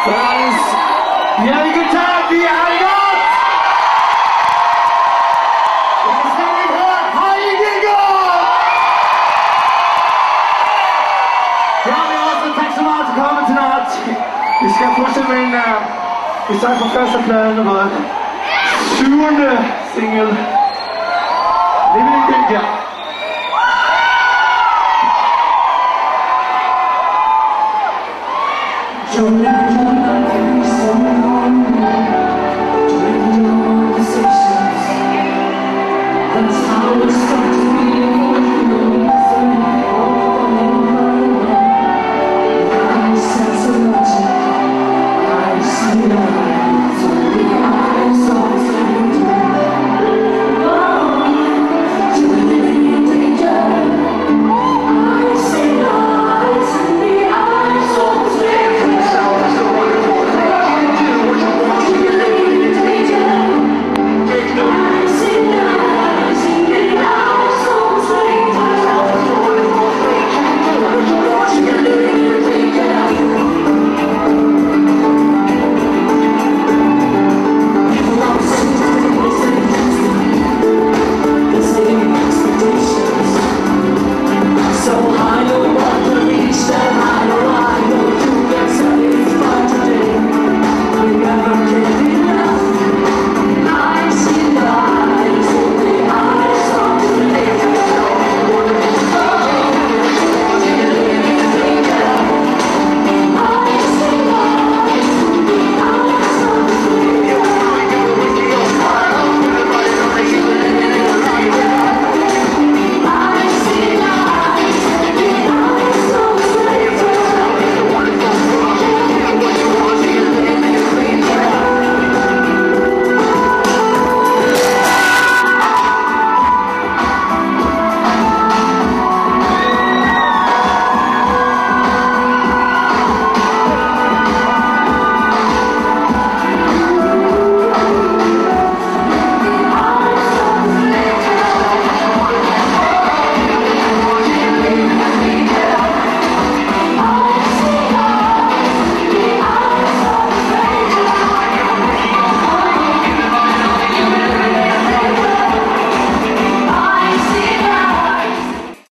Vi har ikke taget, vi har gjort! Jeg kan slet ikke høre, har I ikke gjort? Ja, vi har også tak så meget til komme til nat. Vi skal fortsætte med en, vi starter på første pladen og vores 7. single. Living in India. Someone